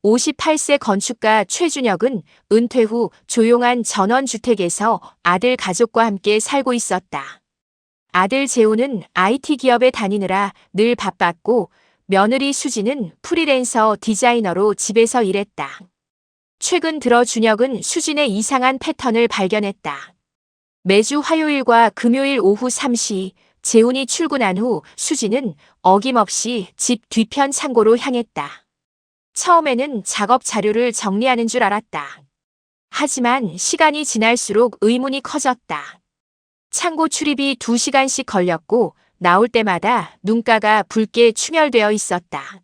58세 건축가 최준혁은 은퇴 후 조용한 전원주택에서 아들 가족과 함께 살고 있었다. 아들 재호는 IT 기업에 다니느라 늘 바빴고 며느리 수진은 프리랜서 디자이너로 집에서 일했다. 최근 들어 준혁은 수진의 이상한 패턴을 발견했다. 매주 화요일과 금요일 오후 3시 재훈이 출근한 후 수진은 어김없이 집 뒤편 창고로 향했다. 처음에는 작업 자료를 정리하는 줄 알았다. 하지만 시간이 지날수록 의문이 커졌다. 창고 출입이 2시간씩 걸렸고 나올 때마다 눈가가 붉게 충혈되어 있었다.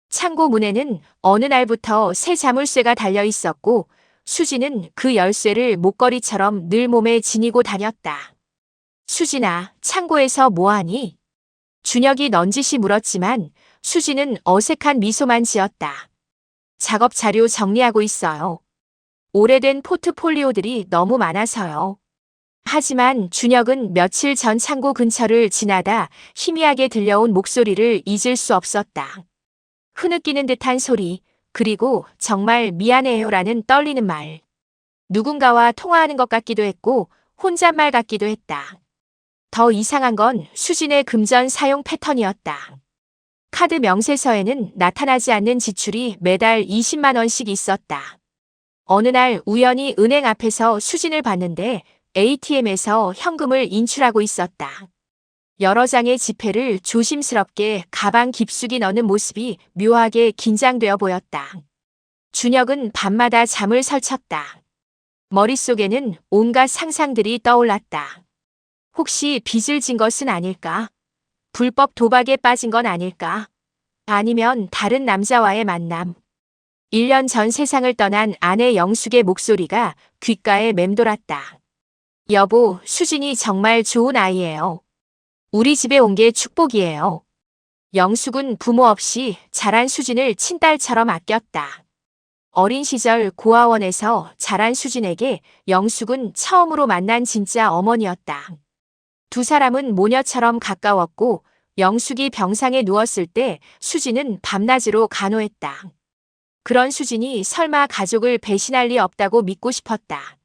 창고 문에는 어느 날부터 새 자물쇠가 달려 있었고 수진은 그 열쇠를 목걸이처럼 늘 몸에 지니고 다녔다. 수진아, 창고에서 뭐하니? 준혁이 넌지시 물었지만 수진은 어색한 미소만 지었다. 작업 자료 정리하고 있어요. 오래된 포트폴리오들이 너무 많아서요. 하지만 준혁은 며칠 전 창고 근처를 지나다 희미하게 들려온 목소리를 잊을 수 없었다. 흐느끼는 듯한 소리, 그리고 정말 미안해요라는 떨리는 말. 누군가와 통화하는 것 같기도 했고 혼잣말 같기도 했다. 더 이상한 건 수진의 금전 사용 패턴이었다. 카드 명세서에는 나타나지 않는 지출이 매달 20만 원씩 있었다. 어느 날 우연히 은행 앞에서 수진을 봤는데 ATM에서 현금을 인출하고 있었다. 여러 장의 지폐를 조심스럽게 가방 깊숙이 넣는 모습이 묘하게 긴장되어 보였다. 준혁은 밤마다 잠을 설쳤다. 머릿속에는 온갖 상상들이 떠올랐다. 혹시 빚을 진 것은 아닐까? 불법 도박에 빠진 건 아닐까? 아니면 다른 남자와의 만남. 1년 전 세상을 떠난 아내 영숙의 목소리가 귓가에 맴돌았다. 여보, 수진이 정말 좋은 아이예요. 우리 집에 온 게 축복이에요. 영숙은 부모 없이 자란 수진을 친딸처럼 아꼈다. 어린 시절 고아원에서 자란 수진에게 영숙은 처음으로 만난 진짜 어머니였다. 두 사람은 모녀처럼 가까웠고 영숙이 병상에 누웠을 때 수진은 밤낮으로 간호했다. 그런 수진이 설마 가족을 배신할 리 없다고 믿고 싶었다.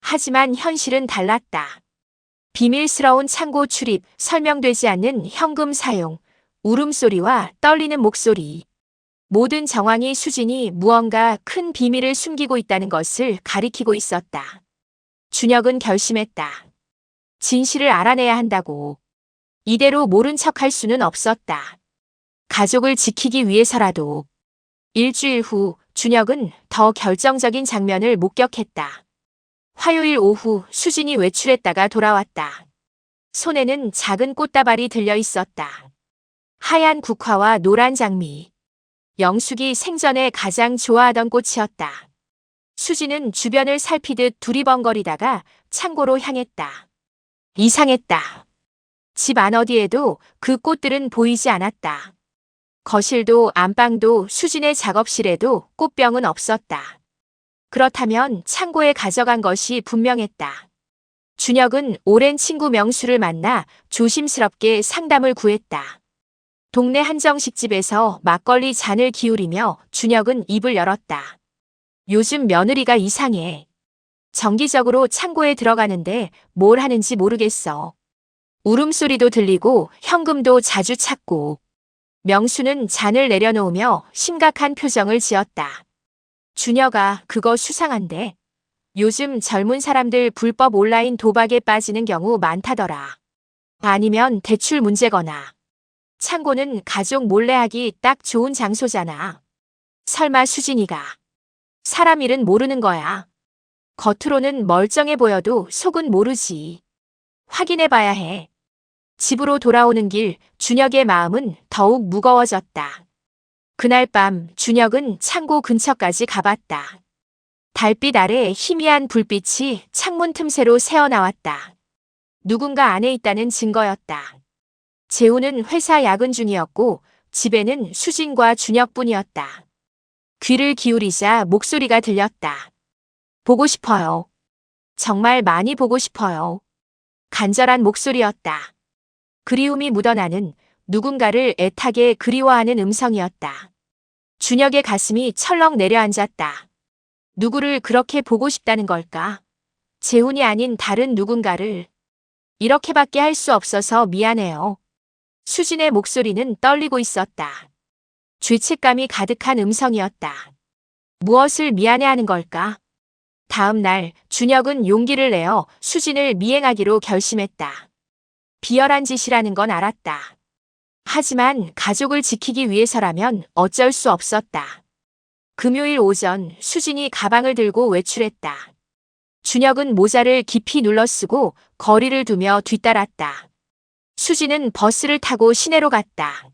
하지만 현실은 달랐다. 비밀스러운 창고 출입, 설명되지 않는 현금 사용, 울음소리와 떨리는 목소리. 모든 정황이 수진이 무언가 큰 비밀을 숨기고 있다는 것을 가리키고 있었다. 준혁은 결심했다. 진실을 알아내야 한다고. 이대로 모른 척할 수는 없었다. 가족을 지키기 위해서라도. 일주일 후 준혁은 더 결정적인 장면을 목격했다. 화요일 오후 수진이 외출했다가 돌아왔다. 손에는 작은 꽃다발이 들려 있었다. 하얀 국화와 노란 장미. 영숙이 생전에 가장 좋아하던 꽃이었다. 수진은 주변을 살피듯 두리번거리다가 창고로 향했다. 이상했다. 집 안 어디에도 그 꽃들은 보이지 않았다. 거실도 안방도 수진의 작업실에도 꽃병은 없었다. 그렇다면 창고에 가져간 것이 분명했다. 준혁은 오랜 친구 명수를 만나 조심스럽게 상담을 구했다. 동네 한정식집에서 막걸리 잔을 기울이며 준혁은 입을 열었다. 요즘 며느리가 이상해. 정기적으로 창고에 들어가는데 뭘 하는지 모르겠어. 울음소리도 들리고 현금도 자주 찾고. 명수는 잔을 내려놓으며 심각한 표정을 지었다. 준혁아, 그거 수상한데. 요즘 젊은 사람들 불법 온라인 도박에 빠지는 경우 많다더라. 아니면 대출 문제거나. 창고는 가족 몰래 하기 딱 좋은 장소잖아. 설마 수진이가. 사람 일은 모르는 거야. 겉으로는 멀쩡해 보여도 속은 모르지. 확인해봐야 해. 집으로 돌아오는 길 준혁의 마음은 더욱 무거워졌다. 그날 밤 준혁은 창고 근처까지 가봤다. 달빛 아래 희미한 불빛이 창문 틈새로 새어나왔다. 누군가 안에 있다는 증거였다. 재우는 회사 야근 중이었고 집에는 수진과 준혁뿐이었다. 귀를 기울이자 목소리가 들렸다. 보고 싶어요. 정말 많이 보고 싶어요. 간절한 목소리였다. 그리움이 묻어나는 누군가를 애타게 그리워하는 음성이었다. 준혁의 가슴이 철렁 내려앉았다. 누구를 그렇게 보고 싶다는 걸까? 재훈이 아닌 다른 누군가를. 이렇게밖에 할 수 없어서 미안해요. 수진의 목소리는 떨리고 있었다. 죄책감이 가득한 음성이었다. 무엇을 미안해하는 걸까? 다음 날 준혁은 용기를 내어 수진을 미행하기로 결심했다. 비열한 짓이라는 건 알았다. 하지만 가족을 지키기 위해서라면 어쩔 수 없었다. 금요일 오전 수진이 가방을 들고 외출했다. 준혁은 모자를 깊이 눌러쓰고 거리를 두며 뒤따랐다. 수진은 버스를 타고 시내로 갔다.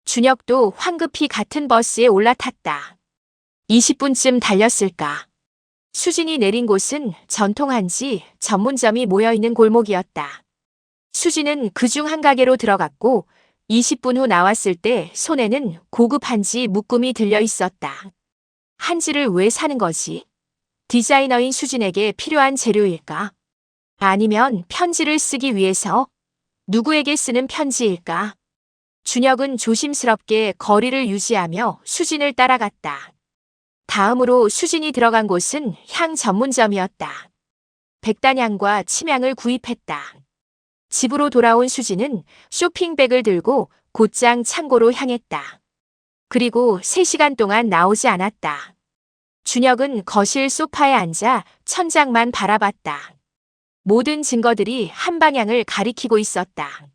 준혁도 황급히 같은 버스에 올라탔다. 20분쯤 달렸을까. 수진이 내린 곳은 전통 한지 전문점이 모여있는 골목이었다. 수진은 그중 한 가게로 들어갔고 20분 후 나왔을 때 손에는 고급 한지 묶음이 들려 있었다. 한지를 왜 사는 거지? 디자이너인 수진에게 필요한 재료일까? 아니면 편지를 쓰기 위해서? 누구에게 쓰는 편지일까? 준혁은 조심스럽게 거리를 유지하며 수진을 따라갔다. 다음으로 수진이 들어간 곳은 향 전문점이었다. 백단향과 침향을 구입했다. 집으로 돌아온 수진은 쇼핑백을 들고 곧장 창고로 향했다. 그리고 3시간 동안 나오지 않았다. 준혁은 거실 소파에 앉아 천장만 바라봤다. 모든 증거들이 한 방향을 가리키고 있었다.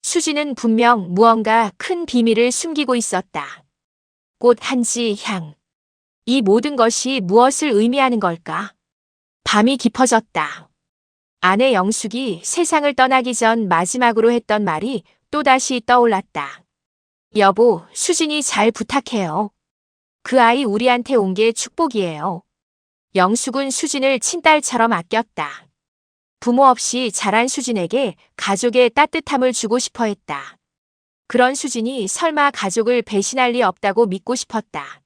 수진은 분명 무언가 큰 비밀을 숨기고 있었다. 꽃, 한지, 향. 이 모든 것이 무엇을 의미하는 걸까? 밤이 깊어졌다. 아내 영숙이 세상을 떠나기 전 마지막으로 했던 말이 또다시 떠올랐다. 여보, 수진이 잘 부탁해요. 그 아이 우리한테 온 게 축복이에요. 영숙은 수진을 친딸처럼 아꼈다. 부모 없이 자란 수진에게 가족의 따뜻함을 주고 싶어 했다. 그런 수진이 설마 가족을 배신할 리 없다고 믿고 싶었다.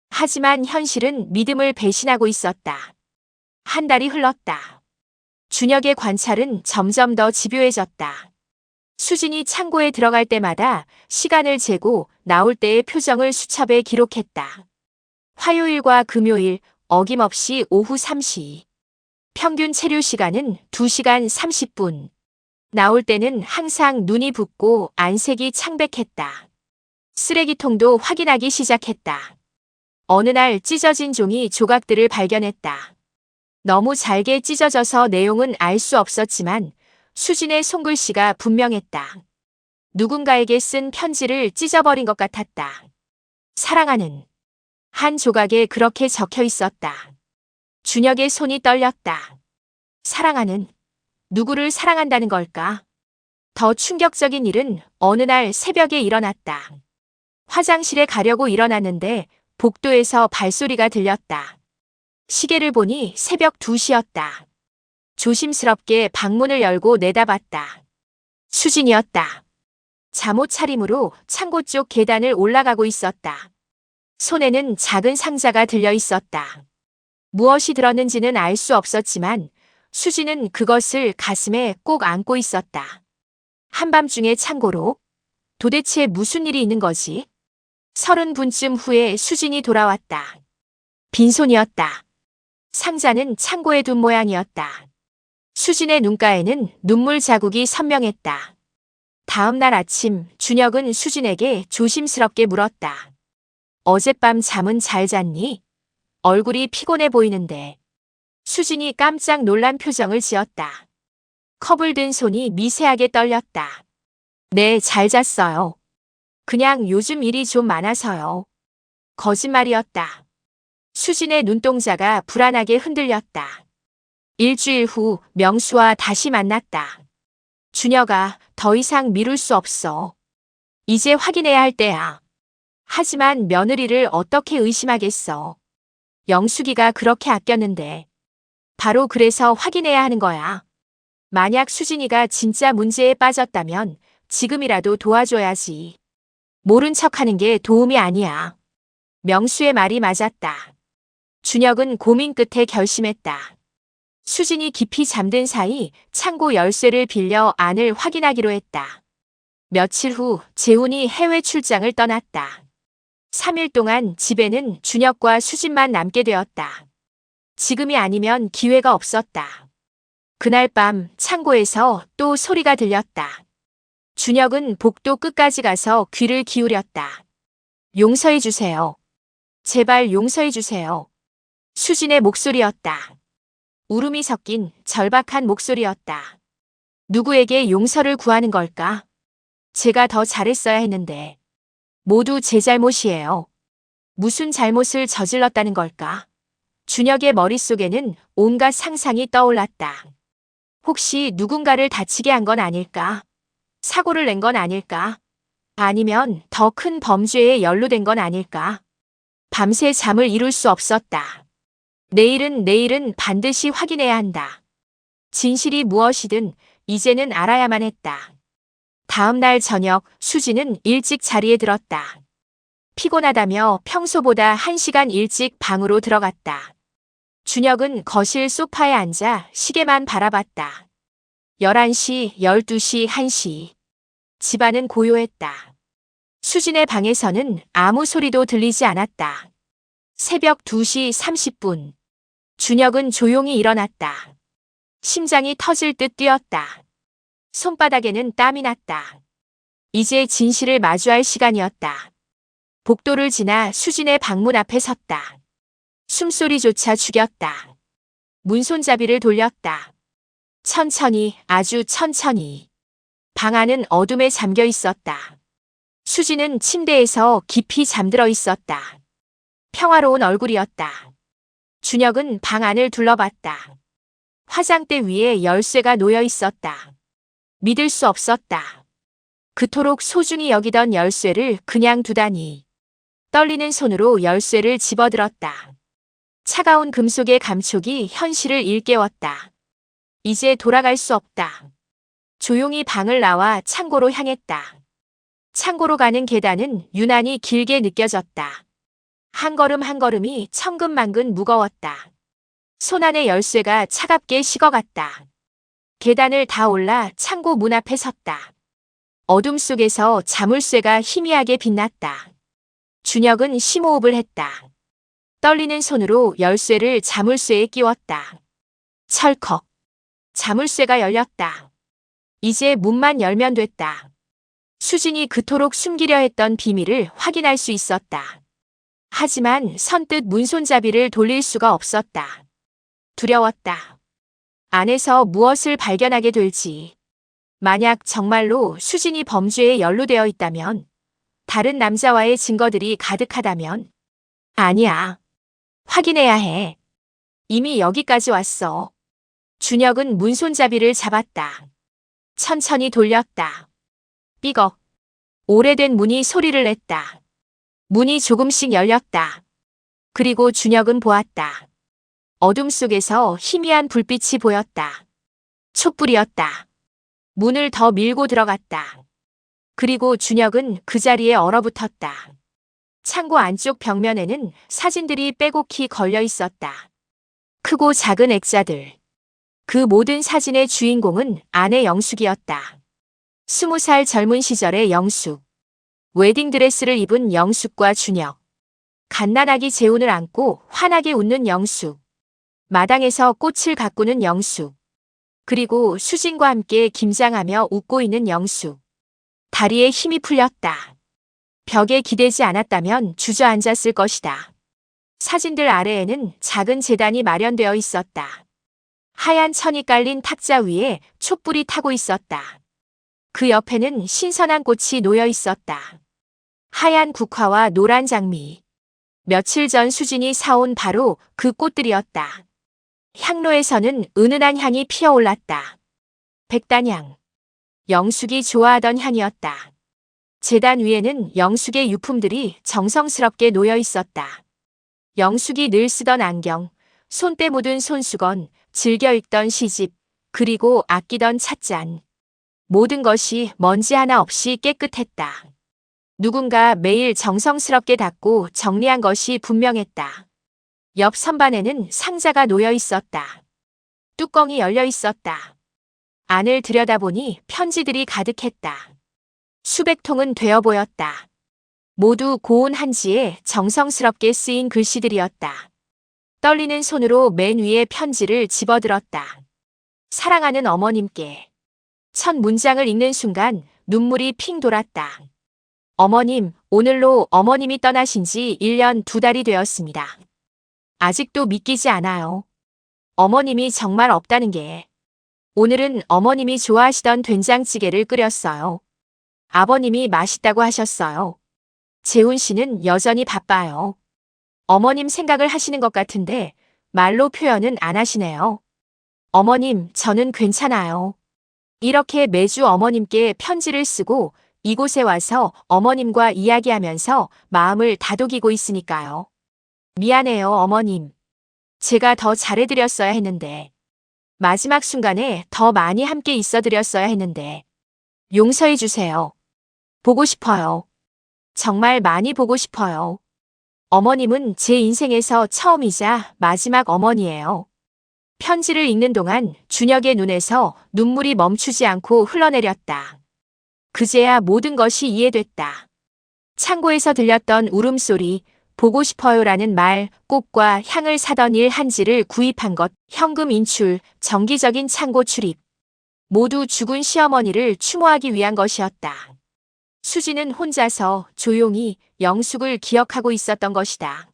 하지만 현실은 믿음을 배신하고 있었다. 한 달이 흘렀다. 준혁의 관찰은 점점 더 집요해졌다. 수진이 창고에 들어갈 때마다 시간을 재고 나올 때의 표정을 수첩에 기록했다. 화요일과 금요일 어김없이 오후 3시. 평균 체류 시간은 2시간 30분. 나올 때는 항상 눈이 붓고 안색이 창백했다. 쓰레기통도 확인하기 시작했다. 어느 날 찢어진 종이 조각들을 발견했다. 너무 잘게 찢어져서 내용은 알 수 없었지만 수진의 손글씨가 분명했다. 누군가에게 쓴 편지를 찢어버린 것 같았다. 사랑하는. 한 조각에 그렇게 적혀 있었다. 준혁의 손이 떨렸다. 사랑하는. 누구를 사랑한다는 걸까? 더 충격적인 일은 어느 날 새벽에 일어났다. 화장실에 가려고 일어났는데 복도에서 발소리가 들렸다. 시계를 보니 새벽 2시였다. 조심스럽게 방문을 열고 내다봤다. 수진이었다. 잠옷 차림으로 창고 쪽 계단을 올라가고 있었다. 손에는 작은 상자가 들려 있었다. 무엇이 들었는지는 알 수 없었지만 수진은 그것을 가슴에 꼭 안고 있었다. 한밤중에 창고로? 도대체 무슨 일이 있는 거지? 30분쯤 후에 수진이 돌아왔다. 빈손이었다. 상자는 창고에 둔 모양이었다. 수진의 눈가에는 눈물 자국이 선명했다. 다음 날 아침 준혁은 수진에게 조심스럽게 물었다. 어젯밤 잠은 잘 잤니? 얼굴이 피곤해 보이는데. 수진이 깜짝 놀란 표정을 지었다. 컵을 든 손이 미세하게 떨렸다. 네, 잘 잤어요. 그냥 요즘 일이 좀 많아서요. 거짓말이었다. 수진의 눈동자가 불안하게 흔들렸다. 일주일 후 명수와 다시 만났다. 준혁아, 더 이상 미룰 수 없어. 이제 확인해야 할 때야. 하지만 며느리를 어떻게 의심하겠어. 영숙이가 그렇게 아꼈는데. 바로 그래서 확인해야 하는 거야. 만약 수진이가 진짜 문제에 빠졌다면 지금이라도 도와줘야지. 모른 척하는 게 도움이 아니야. 명수의 말이 맞았다. 준혁은 고민 끝에 결심했다. 수진이 깊이 잠든 사이 창고 열쇠를 빌려 안을 확인하기로 했다. 며칠 후 재훈이 해외 출장을 떠났다. 3일 동안 집에는 준혁과 수진만 남게 되었다. 지금이 아니면 기회가 없었다. 그날 밤 창고에서 또 소리가 들렸다. 준혁은 복도 끝까지 가서 귀를 기울였다. 용서해 주세요. 제발 용서해 주세요. 수진의 목소리였다. 울음이 섞인 절박한 목소리였다. 누구에게 용서를 구하는 걸까? 제가 더 잘했어야 했는데. 모두 제 잘못이에요. 무슨 잘못을 저질렀다는 걸까? 준혁의 머릿속에는 온갖 상상이 떠올랐다. 혹시 누군가를 다치게 한 건 아닐까? 사고를 낸 건 아닐까? 아니면 더 큰 범죄에 연루된 건 아닐까? 밤새 잠을 이룰 수 없었다. 내일은 반드시 확인해야 한다. 진실이 무엇이든 이제는 알아야만 했다. 다음 날 저녁 수진은 일찍 자리에 들었다. 피곤하다며 평소보다 1시간 일찍 방으로 들어갔다. 준혁은 거실 소파에 앉아 시계만 바라봤다. 11시, 12시, 1시. 집안은 고요했다. 수진의 방에서는 아무 소리도 들리지 않았다. 새벽 2시 30분. 준혁은 조용히 일어났다. 심장이 터질 듯 뛰었다. 손바닥에는 땀이 났다. 이제 진실을 마주할 시간이었다. 복도를 지나 수진의 방문 앞에 섰다. 숨소리조차 죽였다. 문손잡이를 돌렸다. 천천히, 아주 천천히. 방 안은 어둠에 잠겨 있었다. 수진은 침대에서 깊이 잠들어 있었다. 평화로운 얼굴이었다. 준혁은 방 안을 둘러봤다. 화장대 위에 열쇠가 놓여 있었다. 믿을 수 없었다. 그토록 소중히 여기던 열쇠를 그냥 두다니. 떨리는 손으로 열쇠를 집어들었다. 차가운 금속의 감촉이 현실을 일깨웠다. 이제 돌아갈 수 없다. 조용히 방을 나와 창고로 향했다. 창고로 가는 계단은 유난히 길게 느껴졌다. 한 걸음 한 걸음이 천근만근 무거웠다. 손안의 열쇠가 차갑게 식어갔다. 계단을 다 올라 창고 문 앞에 섰다. 어둠 속에서 자물쇠가 희미하게 빛났다. 준혁은 심호흡을 했다. 떨리는 손으로 열쇠를 자물쇠에 끼웠다. 철컥. 자물쇠가 열렸다. 이제 문만 열면 됐다. 수진이 그토록 숨기려 했던 비밀을 확인할 수 있었다. 하지만 선뜻 문손잡이를 돌릴 수가 없었다. 두려웠다. 안에서 무엇을 발견하게 될지. 만약 정말로 수진이 범죄에 연루되어 있다면, 다른 남자와의 증거들이 가득하다면, 아니야. 확인해야 해. 이미 여기까지 왔어. 준혁은 문손잡이를 잡았다. 천천히 돌렸다. 삐걱. 오래된 문이 소리를 냈다. 문이 조금씩 열렸다. 그리고 준혁은 보았다. 어둠 속에서 희미한 불빛이 보였다. 촛불이었다. 문을 더 밀고 들어갔다. 그리고 준혁은 그 자리에 얼어붙었다. 창고 안쪽 벽면에는 사진들이 빼곡히 걸려 있었다. 크고 작은 액자들. 그 모든 사진의 주인공은 아내 영숙이었다. 20살 젊은 시절의 영숙. 웨딩드레스를 입은 영숙과 준혁. 갓난아기 재훈을 안고 환하게 웃는 영숙. 마당에서 꽃을 가꾸는 영숙. 그리고 수진과 함께 김장하며 웃고 있는 영숙. 다리에 힘이 풀렸다. 벽에 기대지 않았다면 주저앉았을 것이다. 사진들 아래에는 작은 제단이 마련되어 있었다. 하얀 천이 깔린 탁자 위에 촛불이 타고 있었다. 그 옆에는 신선한 꽃이 놓여 있었다. 하얀 국화와 노란 장미. 며칠 전 수진이 사온 바로 그 꽃들이었다. 향로에서는 은은한 향이 피어올랐다. 백단향. 영숙이 좋아하던 향이었다. 제단 위에는 영숙의 유품들이 정성스럽게 놓여 있었다. 영숙이 늘 쓰던 안경, 손때 묻은 손수건, 즐겨 읽던 시집, 그리고 아끼던 찻잔. 모든 것이 먼지 하나 없이 깨끗했다. 누군가 매일 정성스럽게 닦고 정리한 것이 분명했다. 옆 선반에는 상자가 놓여 있었다. 뚜껑이 열려 있었다. 안을 들여다보니 편지들이 가득했다. 수백 통은 되어 보였다. 모두 고운 한지에 정성스럽게 쓰인 글씨들이었다. 떨리는 손으로 맨 위에 편지를 집어들었다. 사랑하는 어머님께. 첫 문장을 읽는 순간 눈물이 핑 돌았다. 어머님, 오늘로 어머님이 떠나신 지 1년 2달이 되었습니다. 아직도 믿기지 않아요. 어머님이 정말 없다는 게. 오늘은 어머님이 좋아하시던 된장찌개를 끓였어요. 아버님이 맛있다고 하셨어요. 재훈 씨는 여전히 바빠요. 어머님 생각을 하시는 것 같은데 말로 표현은 안 하시네요. 어머님, 저는 괜찮아요. 이렇게 매주 어머님께 편지를 쓰고 이곳에 와서 어머님과 이야기하면서 마음을 다독이고 있으니까요. 미안해요, 어머님. 제가 더 잘해드렸어야 했는데. 마지막 순간에 더 많이 함께 있어드렸어야 했는데. 용서해 주세요. 보고 싶어요. 정말 많이 보고 싶어요. 어머님은 제 인생에서 처음이자 마지막 어머니예요. 편지를 읽는 동안 준혁의 눈에서 눈물이 멈추지 않고 흘러내렸다. 그제야 모든 것이 이해됐다. 창고에서 들렸던 울음소리, 보고 싶어요라는 말, 꽃과 향을 사던 일 한지를 구입한 것, 현금 인출, 정기적인 창고 출입. 모두 죽은 시어머니를 추모하기 위한 것이었다. 수지는 혼자서 조용히 영숙을 기억하고 있었던 것이다.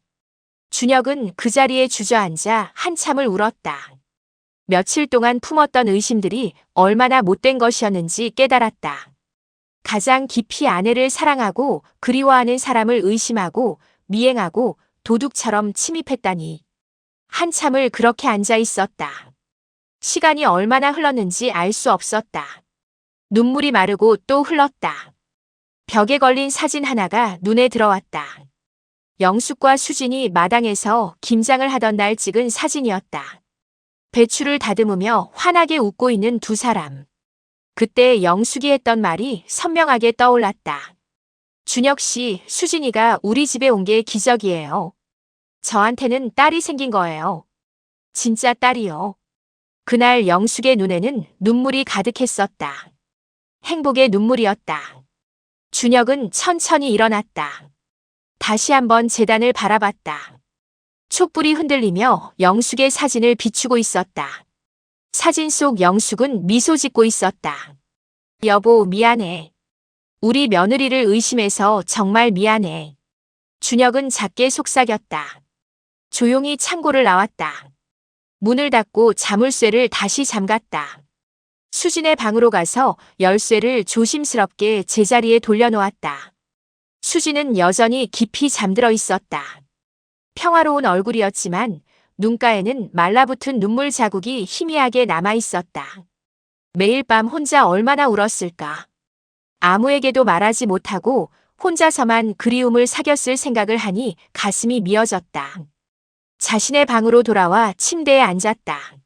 준혁은 그 자리에 주저앉아 한참을 울었다. 며칠 동안 품었던 의심들이 얼마나 못된 것이었는지 깨달았다. 가장 깊이 아내를 사랑하고 그리워하는 사람을 의심하고 미행하고 도둑처럼 침입했다니. 한참을 그렇게 앉아 있었다. 시간이 얼마나 흘렀는지 알 수 없었다. 눈물이 마르고 또 흘렀다. 벽에 걸린 사진 하나가 눈에 들어왔다. 영숙과 수진이 마당에서 김장을 하던 날 찍은 사진이었다. 배추를 다듬으며 환하게 웃고 있는 두 사람. 그때 영숙이 했던 말이 선명하게 떠올랐다. 준혁 씨, 수진이가 우리 집에 온 게 기적이에요. 저한테는 딸이 생긴 거예요. 진짜 딸이요. 그날 영숙의 눈에는 눈물이 가득했었다. 행복의 눈물이었다. 준혁은 천천히 일어났다. 다시 한번 재단을 바라봤다. 촛불이 흔들리며 영숙의 사진을 비추고 있었다. 사진 속 영숙은 미소 짓고 있었다. 여보, 미안해. 우리 며느리를 의심해서 정말 미안해. 준혁은 작게 속삭였다. 조용히 창고를 나왔다. 문을 닫고 자물쇠를 다시 잠갔다. 수진의 방으로 가서 열쇠를 조심스럽게 제자리에 돌려놓았다. 수진은 여전히 깊이 잠들어 있었다. 평화로운 얼굴이었지만 눈가에는 말라붙은 눈물 자국이 희미하게 남아 있었다. 매일 밤 혼자 얼마나 울었을까. 아무에게도 말하지 못하고 혼자서만 그리움을 사겼을 생각을 하니 가슴이 미어졌다. 자신의 방으로 돌아와 침대에 앉았다.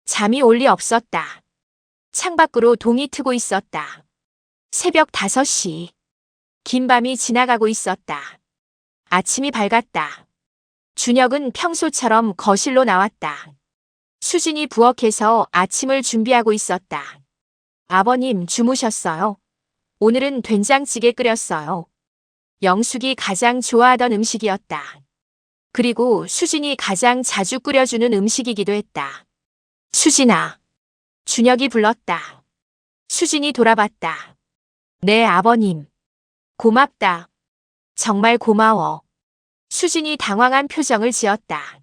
잠이 올 리 없었다. 창밖으로 동이 트고 있었다. 새벽 5시. 긴 밤이 지나가고 있었다. 아침이 밝았다. 준혁은 평소처럼 거실로 나왔다. 수진이 부엌에서 아침을 준비하고 있었다. 아버님, 주무셨어요? 오늘은 된장찌개 끓였어요. 영숙이 가장 좋아하던 음식이었다. 그리고 수진이 가장 자주 끓여주는 음식이기도 했다. 수진아. 준혁이 불렀다. 수진이 돌아봤다. 네, 아버님. 고맙다. 정말 고마워. 수진이 당황한 표정을 지었다.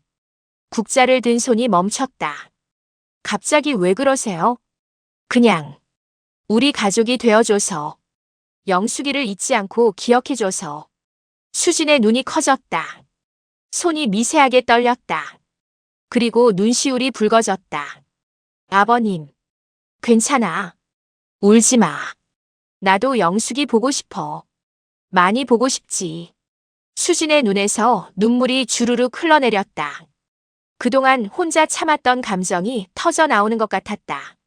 국자를 든 손이 멈췄다. 갑자기 왜 그러세요? 그냥 우리 가족이 되어줘서. 영숙이를 잊지 않고 기억해줘서. 수진의 눈이 커졌다. 손이 미세하게 떨렸다. 그리고 눈시울이 붉어졌다. 아버님. 괜찮아. 울지 마. 나도 영숙이 보고 싶어. 많이 보고 싶지. 수진의 눈에서 눈물이 주르륵 흘러내렸다. 그동안 혼자 참았던 감정이 터져 나오는 것 같았다.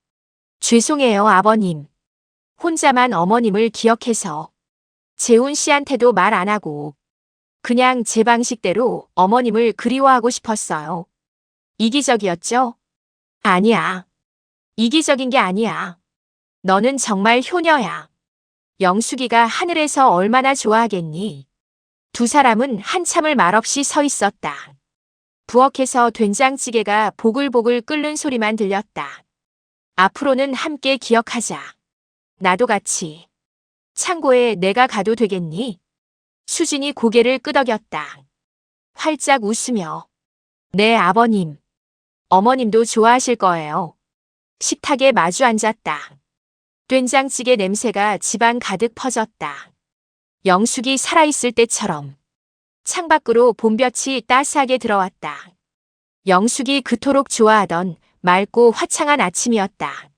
죄송해요, 아버님. 혼자만 어머님을 기억해서. 재훈 씨한테도 말 안 하고. 그냥 제 방식대로 어머님을 그리워하고 싶었어요. 이기적이었죠? 아니야. 이기적인 게 아니야. 너는 정말 효녀야. 영숙이가 하늘에서 얼마나 좋아하겠니? 두 사람은 한참을 말없이 서 있었다. 부엌에서 된장찌개가 보글보글 끓는 소리만 들렸다. 앞으로는 함께 기억하자. 나도 같이. 창고에 내가 가도 되겠니? 수진이 고개를 끄덕였다. 활짝 웃으며. 네, 아버님. 어머님도 좋아하실 거예요. 식탁에 마주 앉았다. 된장찌개 냄새가 집안 가득 퍼졌다. 영숙이 살아있을 때처럼. 창밖으로 봄볕이 따스하게 들어왔다. 영숙이 그토록 좋아하던 맑고 화창한 아침이었다.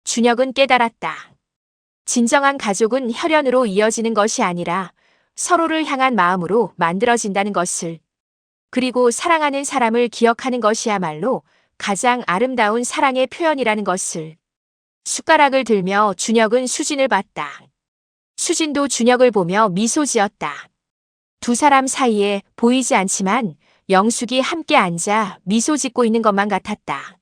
준혁은 깨달았다. 진정한 가족은 혈연으로 이어지는 것이 아니라 서로를 향한 마음으로 만들어진다는 것을. 그리고 사랑하는 사람을 기억하는 것이야말로 가장 아름다운 사랑의 표현이라는 것을. 숟가락을 들며 준혁은 수진을 봤다. 수진도 준혁을 보며 미소 지었다. 두 사람 사이에 보이지 않지만 영숙이 함께 앉아 미소 짓고 있는 것만 같았다.